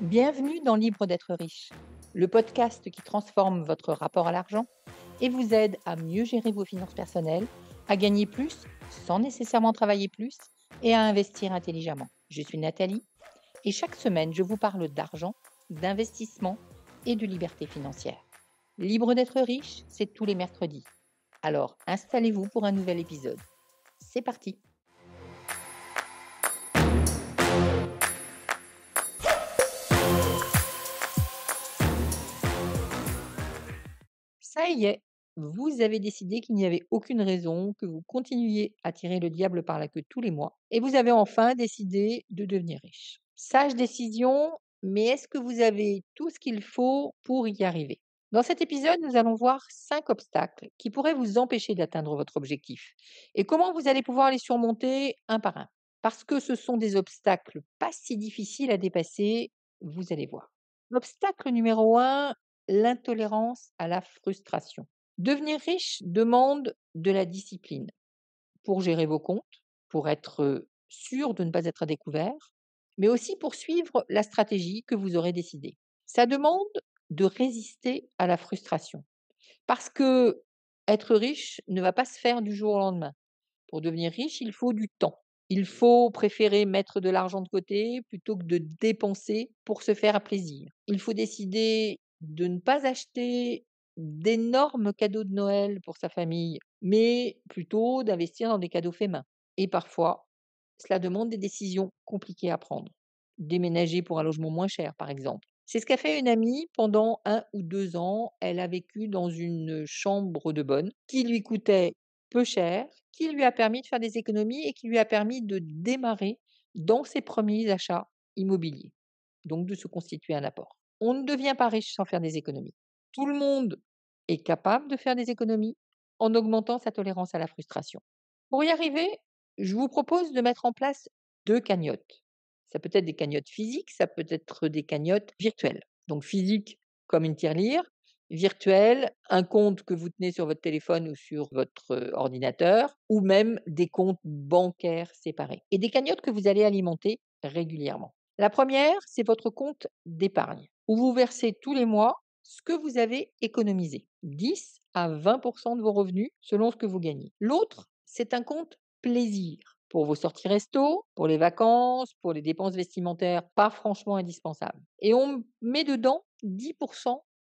Bienvenue dans Libre d'être riche, le podcast qui transforme votre rapport à l'argent et vous aide à mieux gérer vos finances personnelles, à gagner plus sans nécessairement travailler plus et à investir intelligemment. Je suis Nathalie et chaque semaine, je vous parle d'argent, d'investissement et de liberté financière. Libre d'être riche, c'est tous les mercredis. Alors, installez-vous pour un nouvel épisode. C'est parti. Ça y est, vous avez décidé qu'il n'y avait aucune raison que vous continuiez à tirer le diable par la queue tous les mois et vous avez enfin décidé de devenir riche. Sage décision, mais est-ce que vous avez tout ce qu'il faut pour y arriver? Dans cet épisode, nous allons voir 5 obstacles qui pourraient vous empêcher d'atteindre votre objectif et comment vous allez pouvoir les surmonter un par un. Parce que ce sont des obstacles pas si difficiles à dépasser, vous allez voir. L'obstacle numéro un, l'intolérance à la frustration. Devenir riche demande de la discipline pour gérer vos comptes, pour être sûr de ne pas être à découvert, mais aussi pour suivre la stratégie que vous aurez décidée. Ça demande de résister à la frustration parce que être riche ne va pas se faire du jour au lendemain. Pour devenir riche, il faut du temps. Il faut préférer mettre de l'argent de côté plutôt que de dépenser pour se faire plaisir. Il faut décider de ne pas acheter d'énormes cadeaux de Noël pour sa famille, mais plutôt d'investir dans des cadeaux faits main. Et parfois, cela demande des décisions compliquées à prendre. Déménager pour un logement moins cher, par exemple. C'est ce qu'a fait une amie pendant 1 ou 2 ans. Elle a vécu dans une chambre de bonne qui lui coûtait peu cher, qui lui a permis de faire des économies et qui lui a permis de démarrer dans ses premiers achats immobiliers, donc de se constituer un apport. On ne devient pas riche sans faire des économies. Tout le monde est capable de faire des économies en augmentant sa tolérance à la frustration. Pour y arriver, je vous propose de mettre en place 2 cagnottes. Ça peut être des cagnottes physiques, ça peut être des cagnottes virtuelles. Donc physique comme une tirelire, virtuel, un compte que vous tenez sur votre téléphone ou sur votre ordinateur, ou même des comptes bancaires séparés. Et des cagnottes que vous allez alimenter régulièrement. La première, c'est votre compte d'épargne, où vous versez tous les mois ce que vous avez économisé, 10 à 20 de vos revenus selon ce que vous gagnez. L'autre, c'est un compte plaisir pour vos sorties resto, pour les vacances, pour les dépenses vestimentaires pas franchement indispensables. Et on met dedans 10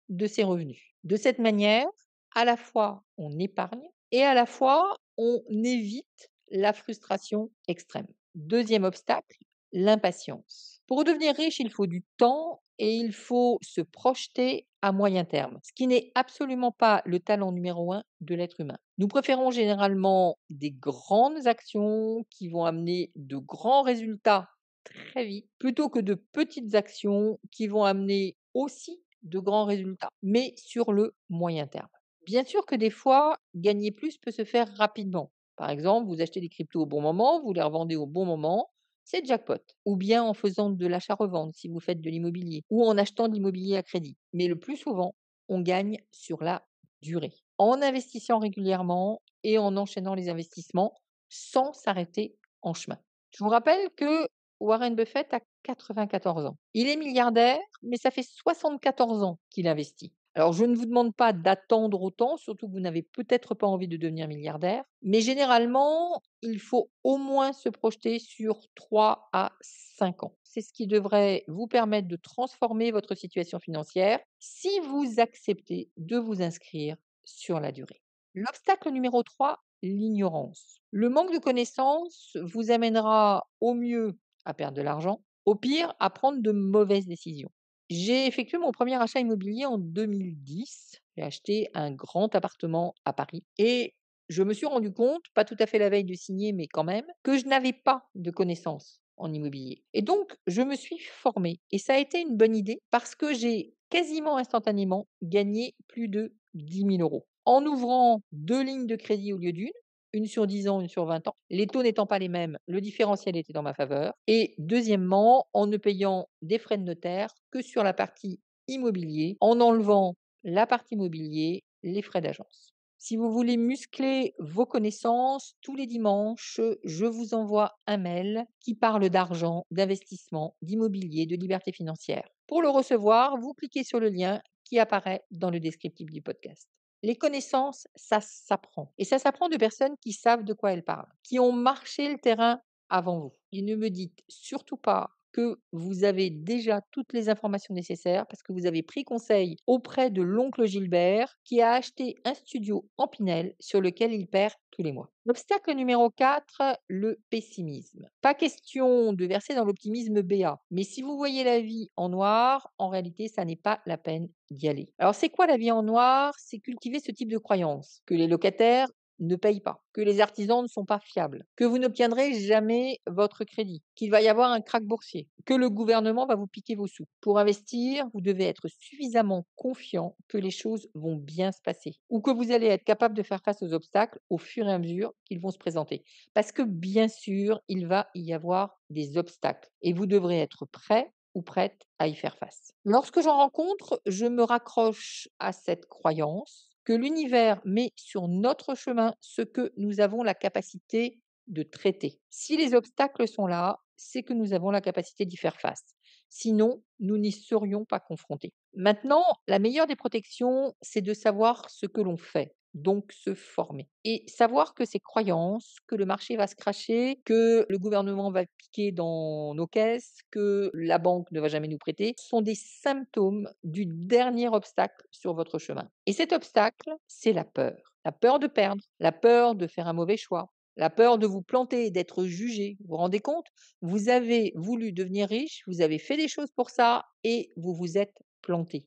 de ses revenus. De cette manière, à la fois on épargne et à la fois on évite la frustration extrême. Deuxième obstacle, l'impatience. Pour devenir riche, il faut du temps et il faut se projeter à moyen terme, ce qui n'est absolument pas le talent numéro un de l'être humain. Nous préférons généralement des grandes actions qui vont amener de grands résultats très vite, plutôt que de petites actions qui vont amener aussi de grands résultats, mais sur le moyen terme. Bien sûr que des fois, gagner plus peut se faire rapidement. Par exemple, vous achetez des cryptos au bon moment, vous les revendez au bon moment, c'est jackpot. Ou bien en faisant de l'achat-revente si vous faites de l'immobilier, ou en achetant de l'immobilier à crédit. Mais le plus souvent, on gagne sur la durée, en investissant régulièrement et en enchaînant les investissements sans s'arrêter en chemin. Je vous rappelle que Warren Buffett a 94 ans. Il est milliardaire, mais ça fait 74 ans qu'il investit. Alors, je ne vous demande pas d'attendre autant, surtout que vous n'avez peut-être pas envie de devenir milliardaire, mais généralement, il faut au moins se projeter sur 3 à 5 ans. C'est ce qui devrait vous permettre de transformer votre situation financière si vous acceptez de vous inscrire sur la durée. L'obstacle numéro 3, l'ignorance. Le manque de connaissances vous amènera au mieux à perdre de l'argent, au pire à prendre de mauvaises décisions. J'ai effectué mon premier achat immobilier en 2010. J'ai acheté un grand appartement à Paris et je me suis rendu compte, pas tout à fait la veille de signer, mais quand même, que je n'avais pas de connaissances en immobilier. Et donc, je me suis formée et ça a été une bonne idée parce que j'ai quasiment instantanément gagné plus de 10 000 € en ouvrant 2 lignes de crédit au lieu une sur 10 ans, une sur 20 ans. Les taux n'étant pas les mêmes, le différentiel était dans ma faveur. Et deuxièmement, en ne payant des frais de notaire que sur la partie immobilier, en enlevant la partie immobilier, les frais d'agence. Si vous voulez muscler vos connaissances, tous les dimanches, je vous envoie un mail qui parle d'argent, d'investissement, d'immobilier, de liberté financière. Pour le recevoir, vous cliquez sur le lien qui apparaît dans le descriptif du podcast. Les connaissances, ça s'apprend. Et ça s'apprend de personnes qui savent de quoi elles parlent, qui ont marché le terrain avant vous. Et ne me dites surtout pas que vous avez déjà toutes les informations nécessaires parce que vous avez pris conseil auprès de l'oncle Gilbert qui a acheté un studio en Pinel sur lequel il perd tous les mois. L'obstacle numéro 4, le pessimisme. Pas question de verser dans l'optimisme béat, mais si vous voyez la vie en noir, en réalité, ça n'est pas la peine d'y aller. Alors, c'est quoi la vie en noir? C'est cultiver ce type de croyance, que les locataires ne payent pas, que les artisans ne sont pas fiables, que vous n'obtiendrez jamais votre crédit, qu'il va y avoir un krach boursier, que le gouvernement va vous piquer vos sous. Pour investir, vous devez être suffisamment confiant que les choses vont bien se passer ou que vous allez être capable de faire face aux obstacles au fur et à mesure qu'ils vont se présenter. Parce que bien sûr, il va y avoir des obstacles et vous devrez être prêt ou prête à y faire face. Lorsque j'en rencontre, je me raccroche à cette croyance que l'univers met sur notre chemin ce que nous avons la capacité de traiter. Si les obstacles sont là, c'est que nous avons la capacité d'y faire face. Sinon, nous n'y serions pas confrontés. Maintenant, la meilleure des protections, c'est de savoir ce que l'on fait, donc se former. Et savoir que ces croyances, que le marché va se cracher, que le gouvernement va piquer dans nos caisses, que la banque ne va jamais nous prêter, sont des symptômes du dernier obstacle sur votre chemin. Et cet obstacle, c'est la peur. La peur de perdre, la peur de faire un mauvais choix, la peur de vous planter, d'être jugé. Vous vous rendez compte? Vous avez voulu devenir riche, vous avez fait des choses pour ça et vous vous êtes planté.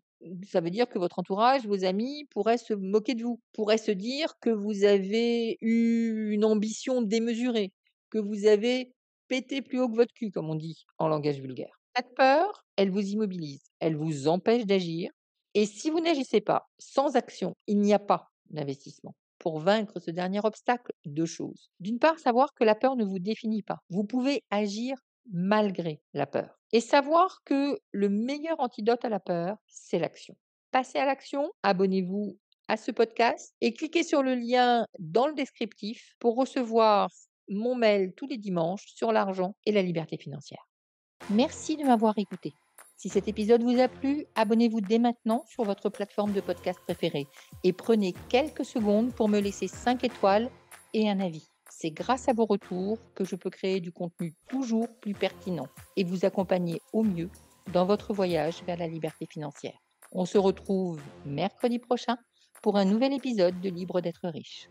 Ça veut dire que votre entourage, vos amis pourraient se moquer de vous, pourraient se dire que vous avez eu une ambition démesurée, que vous avez pété plus haut que votre cul, comme on dit en langage vulgaire. Cette peur, elle vous immobilise, elle vous empêche d'agir. Et si vous n'agissez pas, sans action, il n'y a pas d'investissement. Pour vaincre ce dernier obstacle, 2 choses. D'une part, savoir que la peur ne vous définit pas. Vous pouvez agir malgré la peur. Et savoir que le meilleur antidote à la peur, c'est l'action. Passez à l'action, abonnez-vous à ce podcast et cliquez sur le lien dans le descriptif pour recevoir mon mail tous les dimanches sur l'argent et la liberté financière. Merci de m'avoir écouté. Si cet épisode vous a plu, abonnez-vous dès maintenant sur votre plateforme de podcast préférée et prenez quelques secondes pour me laisser 5 étoiles et un avis. C'est grâce à vos retours que je peux créer du contenu toujours plus pertinent et vous accompagner au mieux dans votre voyage vers la liberté financière. On se retrouve mercredi prochain pour un nouvel épisode de Libre d'être riche.